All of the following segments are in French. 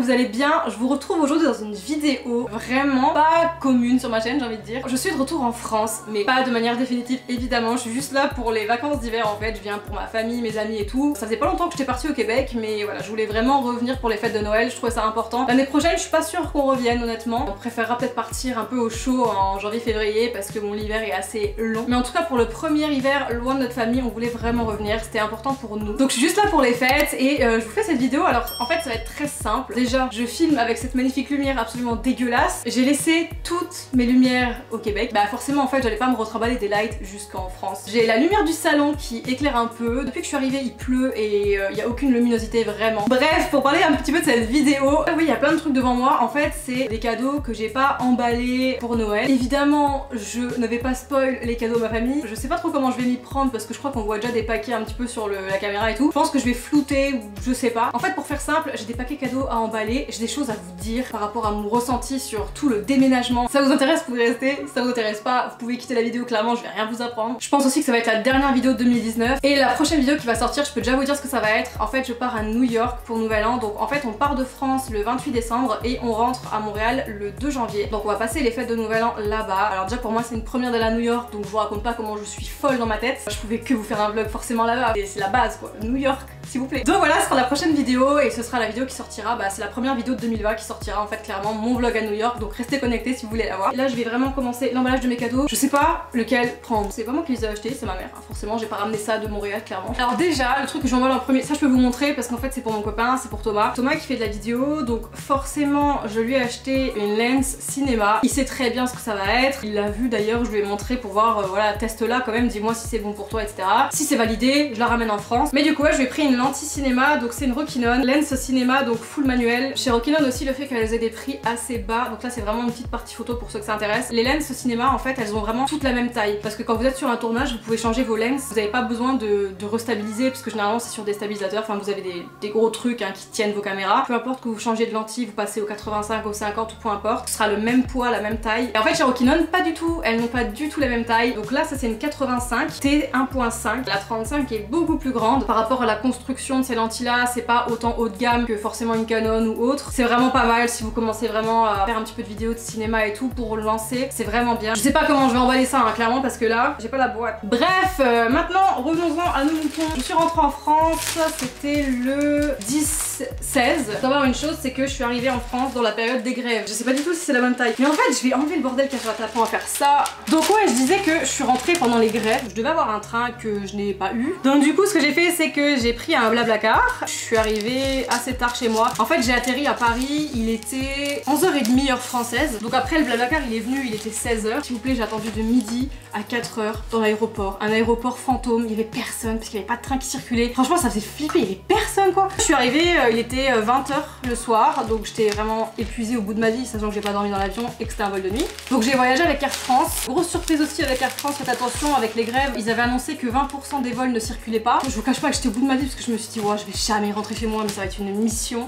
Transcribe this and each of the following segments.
vous allez bien. Je vous retrouve aujourd'hui dans une vidéo vraiment pas commune sur ma chaîne, j'ai envie de dire. Je suis de retour en France, mais pas de manière définitive évidemment. Je suis juste là pour les vacances d'hiver en fait. Je viens pour ma famille, mes amis et tout. Ça faisait pas longtemps que j'étais partie au Québec, mais voilà, je voulais vraiment revenir pour les fêtes de Noël. Je trouvais ça important. L'année prochaine, je suis pas sûre qu'on revienne honnêtement. On préférera peut-être partir un peu au chaud en janvier-février parce que bon, l'hiver est assez long. Mais en tout cas, pour le premier hiver loin de notre famille, on voulait vraiment revenir. C'était important pour nous. Donc je suis juste là pour les fêtes et je vous fais cette vidéo. Alors en fait, ça va être très simple. Déjà, je filme avec cette magnifique lumière absolument dégueulasse. J'ai laissé toutes mes lumières au Québec. Bah forcément en fait, j'allais pas me retrimballer des lights jusqu'en France. J'ai la lumière du salon qui éclaire un peu. Depuis que je suis arrivée, il pleut et il y a aucune luminosité vraiment. Bref, pour parler un petit peu de cette vidéo, oui, il y a plein de trucs devant moi. En fait, c'est des cadeaux que j'ai pas emballés pour Noël. Évidemment, je ne vais pas spoil les cadeaux de ma famille. Je sais pas trop comment je vais m'y prendre parce que je crois qu'on voit déjà des paquets un petit peu sur la caméra et tout. Je pense que je vais flouter ou je sais pas. En fait, pour faire simple, j'ai des paquets cadeaux à emballer. J'ai des choses à vous dire par rapport à mon ressenti sur tout le déménagement. Ça vous intéresse, vous pouvez rester. Si ça vous intéresse pas, vous pouvez quitter la vidéo, clairement, je vais rien vous apprendre. Je pense aussi que ça va être la dernière vidéo de 2019. Et la prochaine vidéo qui va sortir, je peux déjà vous dire ce que ça va être. En fait, je pars à New York pour Nouvel An. Donc en fait, on part de France le 28 décembre et on rentre à Montréal le 2 janvier. Donc on va passer les fêtes de Nouvel An là-bas. Alors déjà pour moi, c'est une première d'aller à New York, donc je vous raconte pas comment je suis folle dans ma tête. Je pouvais que vous faire un vlog forcément là-bas. C'est la base quoi, New York, s'il vous plaît. Donc voilà, ce sera la prochaine vidéo et ce sera la vidéo qui sortira. Bah c'est la première vidéo de 2020 qui sortira en fait clairement, mon vlog à New York. Donc restez connectés si vous voulez la voir. Et là je vais vraiment commencer l'emballage de mes cadeaux. Je sais pas lequel prendre. C'est pas moi qui les ai achetés, c'est ma mère. Forcément j'ai pas ramené ça de Montréal clairement. Alors déjà le truc que j'emballe en premier, ça je peux vous montrer parce qu'en fait c'est pour mon copain, c'est pour Thomas. Thomas qui fait de la vidéo, donc forcément je lui ai acheté une lens cinéma. Il sait très bien ce que ça va être. Il l'a vu d'ailleurs, je lui ai montré pour voir, voilà, teste-la quand même, dis-moi si c'est bon pour toi, etc. Si c'est validé, je la ramène en France. Mais du coup, ouais, je lui ai pris une lentille cinéma, donc c'est une Rokinon, lens cinéma, donc full manuel. Chez Rokinon aussi, le fait qu'elles aient des prix assez bas, donc là c'est vraiment une petite partie photo pour ceux que ça intéresse. Les lens cinéma, en fait, elles ont vraiment toutes la même taille. Parce que quand vous êtes sur un tournage, vous pouvez changer vos lens. Vous n'avez pas besoin de restabiliser, parce que généralement c'est sur des stabilisateurs, enfin vous avez des gros trucs hein, qui tiennent vos caméras. Peu importe que vous changez de lentille, vous passez au 85, au 50 ou peu importe, ce sera le même poids, la même taille. Et en fait chez Rokinon, pas du tout, elles n'ont pas du tout la même taille. Donc là ça c'est une 85 T1.5. La 35 est beaucoup plus grande par rapport à la construction de ces lentilles là, c'est pas autant haut de gamme que forcément une Canon ou autre. C'est vraiment pas mal si vous commencez vraiment à faire un petit peu de vidéos de cinéma et tout pour le lancer, c'est vraiment bien. Je sais pas comment je vais emballer ça hein, clairement parce que là j'ai pas la boîte. Bref, maintenant revenons-en à nos moutons. Je suis rentrée en France, c'était le 10-16. Savoir une chose, c'est que je suis arrivée en France dans la période des grèves. Je sais pas du tout si c'est la bonne taille. Mais en fait, je vais enlever le bordel qu'il y a sur la table pour faire ça. Donc ouais, je disais que je suis rentrée pendant les grèves. Je devais avoir un train que je n'ai pas eu. Donc du coup, ce que j'ai fait, c'est que j'ai pris un Blablacar. Je suis arrivée assez tard chez moi. En fait, j'ai atterri à Paris. Il était 11h30 heure française. Donc après, le Blablacar, il est venu, il était 16h. S'il vous plaît, j'ai attendu de midi à 4h dans l'aéroport. Un aéroport fantôme. Il y avait personne parce qu'il n'y avait pas de train qui circulait. Franchement, ça faisait flipper. Il y avait personne quoi. Je suis arrivée, il était 20h le soir. Donc j'étais vraiment épuisée au bout de ma vie, sachant que j'ai pas dormi dans l'avion et que c'était un vol de nuit. Donc j'ai voyagé avec Air France. Grosse surprise aussi avec Air France, faites attention avec les grèves. Ils avaient annoncé que 20% des vols ne circulaient pas. Je vous cache pas que j'étais au bout de ma vie parce que je me suis dit, ouais, je vais jamais rentrer chez moi, mais ça va être une mission.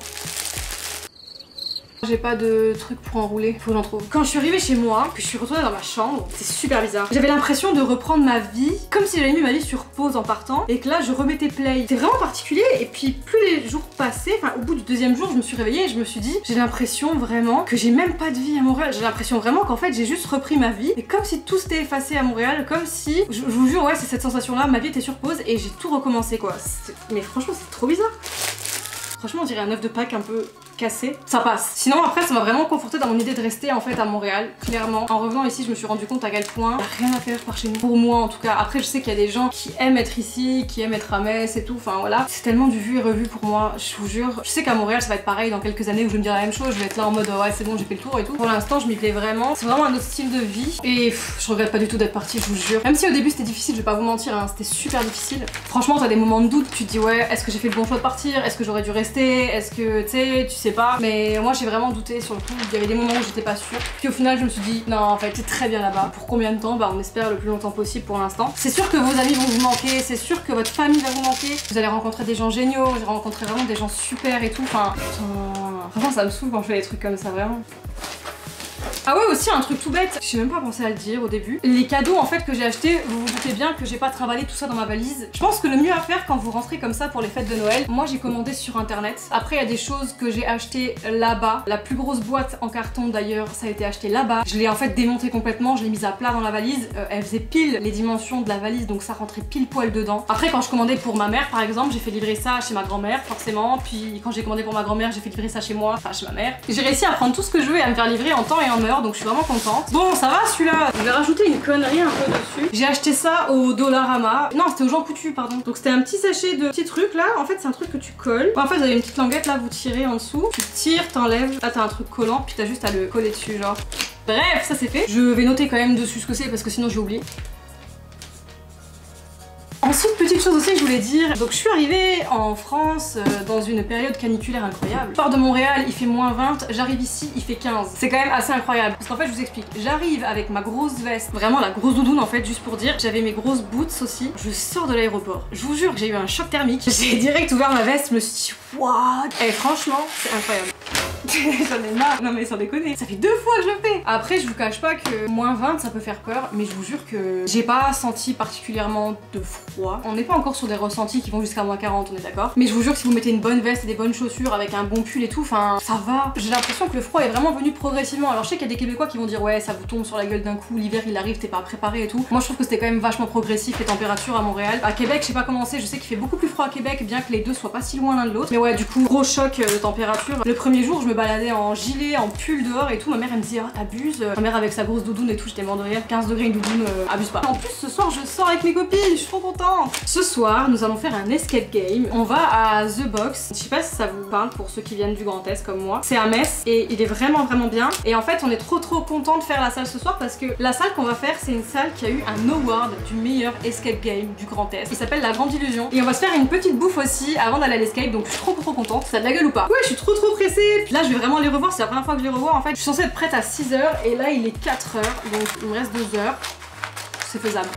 J'ai pas de truc pour enrouler, faut que j'en trouve. Quand je suis arrivée chez moi, que je suis retournée dans ma chambre, c'est super bizarre. J'avais l'impression de reprendre ma vie, comme si j'avais mis ma vie sur pause en partant, et que là je remettais play. C'est vraiment particulier, et puis plus les jours passaient, enfin au bout du deuxième jour, je me suis réveillée et je me suis dit, j'ai l'impression vraiment que j'ai même pas de vie à Montréal. J'ai l'impression vraiment qu'en fait j'ai juste repris ma vie, et comme si tout s'était effacé à Montréal, comme si, je vous jure, ouais, c'est cette sensation-là, ma vie était sur pause et j'ai tout recommencé quoi. Mais franchement, c'est trop bizarre. Franchement, on dirait un œuf de Pâques un peu cassé. Ça passe. Sinon, après, ça m'a vraiment conforté dans mon idée de rester en fait à Montréal, clairement. En revenant ici, je me suis rendu compte à quel point il n'y a rien à faire par chez nous. Pour moi, en tout cas. Après, je sais qu'il y a des gens qui aiment être ici, qui aiment être à Metz et tout. Enfin voilà. C'est tellement du vu et revu pour moi, je vous jure. Je sais qu'à Montréal, ça va être pareil dans quelques années où je vais me dire la même chose. Je vais être là en mode ouais, c'est bon, j'ai fait le tour et tout. Pour l'instant, je m'y plais vraiment. C'est vraiment un autre style de vie. Et je regrette pas du tout d'être partie, je vous jure. Même si au début c'était difficile, je vais pas vous mentir, hein, c'était super difficile. Franchement, t'as des moments de doute. Tu te dis ouais, est-ce que j'ai fait le bon choix de partir? Est-ce que j'aurais dû rester? Est-ce que tu sais pas. Mais moi, j'ai vraiment douté sur le coup. Il y avait des moments où j'étais pas sûre. Puis au final, je me suis dit non, en fait, c'est très bien là-bas. Pour combien de temps? Bah, on espère le plus longtemps possible pour l'instant. C'est sûr que vos amis vont vous manquer. C'est sûr que votre famille va vous manquer. Vous allez rencontrer des gens géniaux. Vous allez rencontrer vraiment des gens super et tout. Enfin, franchement, ça me saoule quand je fais des trucs comme ça, vraiment. Ah ouais, aussi un truc tout bête, j'ai même pas pensé à le dire au début. Les cadeaux en fait que j'ai achetés, vous vous doutez bien que j'ai pas trimballé tout ça dans ma valise. Je pense que le mieux à faire quand vous rentrez comme ça pour les fêtes de Noël, moi j'ai commandé sur internet. Après il y a des choses que j'ai achetées là-bas. La plus grosse boîte en carton d'ailleurs, ça a été acheté là-bas. Je l'ai en fait démontée complètement, je l'ai mise à plat dans la valise. Elle faisait pile les dimensions de la valise, donc ça rentrait pile poil dedans. Après quand je commandais pour ma mère par exemple, j'ai fait livrer ça chez ma grand-mère forcément. Puis quand j'ai commandé pour ma grand-mère, j'ai fait livrer ça chez moi, enfin chez ma mère. J'ai réussi à prendre tout ce que je veux et à me faire livrer en temps et en heure, donc je suis vraiment contente. Bon, ça va celui-là. Je vais rajouter une connerie un peu dessus. J'ai acheté ça au Dollarama. Non, c'était au Jean Coutu, pardon. Donc c'était un petit sachet de petits trucs là. En fait, c'est un truc que tu colles. En fait, vous avez une petite languette là, vous tirez en dessous. Tu tires, t'enlèves. Là, t'as un truc collant, puis t'as juste à le coller dessus, genre. Bref, ça c'est fait. Je vais noter quand même dessus ce que c'est parce que sinon j'ai oublié. Ensuite, petite chose aussi que je voulais dire, donc je suis arrivée en France dans une période caniculaire incroyable. Je pars de Montréal, il fait -20, j'arrive ici, il fait 15. C'est quand même assez incroyable. Parce qu'en fait, je vous explique, j'arrive avec ma grosse veste, vraiment la grosse doudoune en fait, juste pour dire, j'avais mes grosses boots aussi. Je sors de l'aéroport, je vous jure que j'ai eu un choc thermique. J'ai direct ouvert ma veste, je me suis dit, what? Et franchement, c'est incroyable. J'en ai marre. Non mais sans déconner, ça fait 2 fois que je le fais. Après je vous cache pas que -20 ça peut faire peur, mais je vous jure que j'ai pas senti particulièrement de froid. On n'est pas encore sur des ressentis qui vont jusqu'à -40, on est d'accord. Mais je vous jure que si vous mettez une bonne veste et des bonnes chaussures avec un bon pull et tout, enfin ça va. J'ai l'impression que le froid est vraiment venu progressivement. Alors je sais qu'il y a des Québécois qui vont dire ouais ça vous tombe sur la gueule d'un coup, l'hiver il arrive, t'es pas préparé et tout. Moi je trouve que c'était quand même vachement progressif les températures à Montréal. À Québec je sais pas comment c'est, je sais qu'il fait beaucoup plus froid à Québec bien que les deux soient pas si loin l'un de l'autre. Mais ouais du coup gros choc de température. Le premier jour je me baladais en gilet, en pull dehors et tout, ma mère elle me disait oh t'abuses, ma mère avec sa grosse doudoune et tout, j'étais mort de rire, 15 degrés une doudoune, abuse pas. En plus ce soir je sors avec mes copines, je suis trop contente. Ce soir nous allons faire un escape game, on va à The Box, je sais pas si ça vous parle pour ceux qui viennent du Grand Est comme moi, c'est à Metz et il est vraiment bien et en fait on est trop content de faire la salle ce soir parce que la salle qu'on va faire c'est une salle qui a eu un award du meilleur escape game du Grand Est, il s'appelle La Grande Illusion et on va se faire une petite bouffe aussi avant d'aller à l'escape donc je suis trop contente, ça a de la gueule ou pas? Ouais je suis trop pressée, là je vais vraiment les revoir, c'est la première fois que je les revois en fait. Je suis censée être prête à 6h et là il est 4h donc il me reste 2 heures. C'est faisable.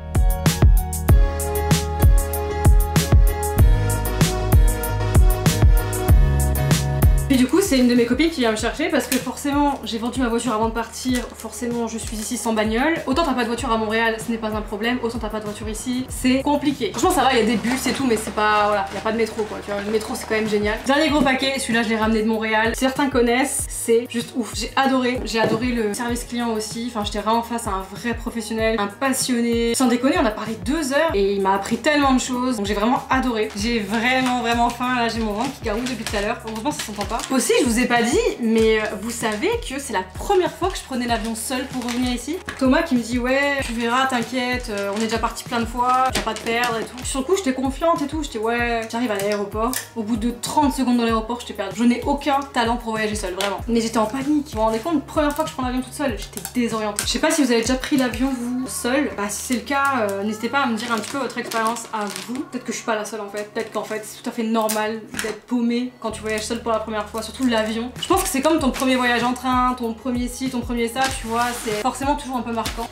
Et du coup c'est une de mes copines qui vient me chercher parce que forcément j'ai vendu ma voiture avant de partir, forcément je suis ici sans bagnole. Autant t'as pas de voiture à Montréal, ce n'est pas un problème, autant t'as pas de voiture ici, c'est compliqué. Franchement ça va, il y a des bus et tout mais c'est pas, voilà, il y a pas de métro quoi, tu vois, le métro c'est quand même génial. Dernier gros paquet, celui-là je l'ai ramené de Montréal, certains connaissent, c'est juste ouf. J'ai adoré le service client aussi, enfin j'étais vraiment face à un vrai professionnel, un passionné. Sans déconner on a parlé 2 heures et il m'a appris tellement de choses, donc j'ai vraiment adoré. J'ai vraiment faim, là j'ai mon ventre qui garouille depuis tout à l'heure, heureusement ça s'entend pas. Aussi je vous ai pas dit mais vous savez que c'est la première fois que je prenais l'avion seule pour revenir ici. Thomas qui me dit ouais tu verras t'inquiète, on est déjà parti plein de fois, tu vas pas te perdre et tout. Sur le coup j'étais confiante et tout, j'étais ouais, j'arrive à l'aéroport, au bout de 30 secondes dans l'aéroport j'étais perdue. Je n'ai aucun talent pour voyager seule, vraiment. Mais j'étais en panique, vous vous rendez compte, première fois que je prends l'avion toute seule, j'étais désorientée. Je sais pas si vous avez déjà pris l'avion vous seule, bah si c'est le cas n'hésitez pas à me dire un petit peu votre expérience à vous. Peut-être que je suis pas la seule en fait, peut-être qu'en fait c'est tout à fait normal d'être paumé quand tu voyages seule pour la première fois, surtout l'avion. Je pense que c'est comme ton premier voyage en train, ton premier ci, ton premier ça, tu vois, c'est forcément toujours un peu marquant.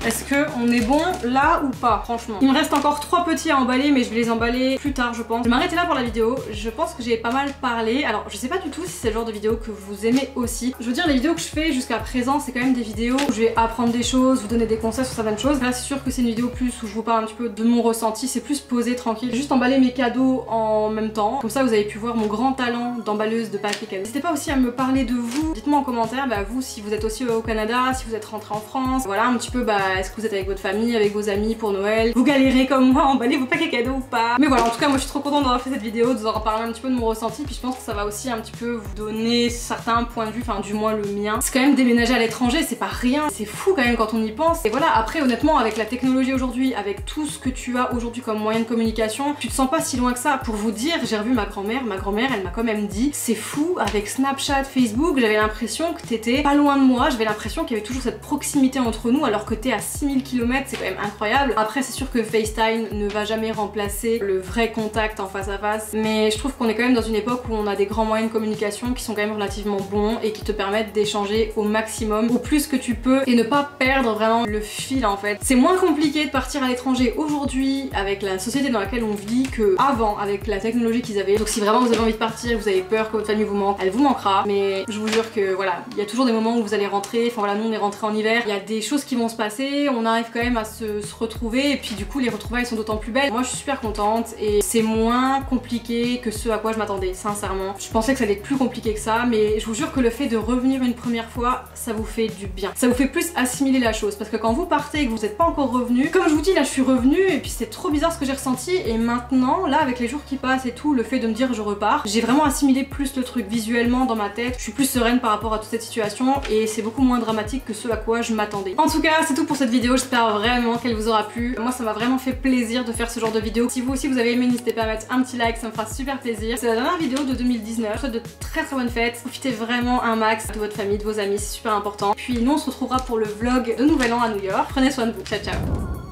Est-ce qu'on est bon là ou pas, franchement? Il me reste encore 3 petits à emballer mais je vais les emballer plus tard je pense. Je vais m'arrêter là pour la vidéo, je pense que j'ai pas mal parlé. Alors je sais pas du tout si c'est le genre de vidéo que vous aimez aussi. Je veux dire les vidéos que je fais jusqu'à présent c'est quand même des vidéos où je vais apprendre des choses, vous donner des conseils sur certaines choses. Là c'est sûr que c'est une vidéo plus où je vous parle un petit peu de mon ressenti, c'est plus posé, tranquille. J'ai juste emballé mes cadeaux en même temps. Comme ça vous avez pu voir mon grand talent d'emballeuse de papier cadeau. N'hésitez pas aussi à me parler de vous. Dites-moi en commentaire, bah vous si vous êtes aussi au Canada, si vous êtes rentré en France. Voilà un petit peu bah est-ce que vous êtes avec votre famille, avec vos amis pour Noël, vous galérez comme moi, emballez vos paquets cadeaux ou pas. Mais voilà, en tout cas moi je suis trop contente d'avoir fait cette vidéo, de vous en parler un petit peu de mon ressenti, puis je pense que ça va aussi un petit peu vous donner certains points de vue, enfin du moins le mien. C'est quand même déménager à l'étranger, c'est pas rien, c'est fou quand même quand on y pense. Et voilà, après honnêtement avec la technologie aujourd'hui, avec tout ce que tu as aujourd'hui comme moyen de communication, tu te sens pas si loin que ça. Pour vous dire, j'ai revu ma grand-mère elle m'a quand même dit, c'est fou, avec Snapchat, Facebook, j'avais l'impression que t'étais pas loin de moi, j'avais l'impression qu'il y avait toujours cette proximité entre nous alors que t'es à 6000 km, c'est quand même incroyable. Après c'est sûr que FaceTime ne va jamais remplacer le vrai contact en face à face, mais je trouve qu'on est quand même dans une époque où on a des grands moyens de communication qui sont quand même relativement bons et qui te permettent d'échanger au maximum, au plus que tu peux, et ne pas perdre vraiment le fil en fait. C'est moins compliqué de partir à l'étranger aujourd'hui avec la société dans laquelle on vit que avant avec la technologie qu'ils avaient. Donc si vraiment vous avez envie de partir, vous avez peur que votre famille vous manque, elle vous manquera, mais je vous jure que voilà, il y a toujours des moments où vous allez rentrer. Enfin voilà, nous on est rentrés en hiver, il y a des choses qui vont se passer, on arrive quand même à se retrouver, et puis du coup les retrouvailles sont d'autant plus belles. Moi je suis super contente et c'est moins compliqué que ce à quoi je m'attendais, sincèrement. Je pensais que ça allait être plus compliqué que ça, mais je vous jure que le fait de revenir une première fois, ça vous fait du bien. Ça vous fait plus assimiler la chose, parce que quand vous partez et que vous n'êtes pas encore revenu, comme je vous dis là je suis revenue et puis c'est trop bizarre ce que j'ai ressenti, et maintenant là avec les jours qui passent et tout, le fait de me dire je repars, j'ai vraiment assimilé plus le truc visuellement dans ma tête, je suis plus sereine par rapport à toute cette situation et c'est beaucoup moins dramatique que ce à quoi je m'attendais. En tout cas c'est tout pour cette vidéo, j'espère vraiment qu'elle vous aura plu. Moi ça m'a vraiment fait plaisir de faire ce genre de vidéo. Si vous aussi vous avez aimé, n'hésitez pas à mettre un petit like, ça me fera super plaisir. C'est la dernière vidéo de 2019, je vous souhaite de très bonnes fêtes, profitez vraiment un max de votre famille, de vos amis, c'est super important. Puis nous on se retrouvera pour le vlog de Nouvel An à New York. Prenez soin de vous, ciao ciao.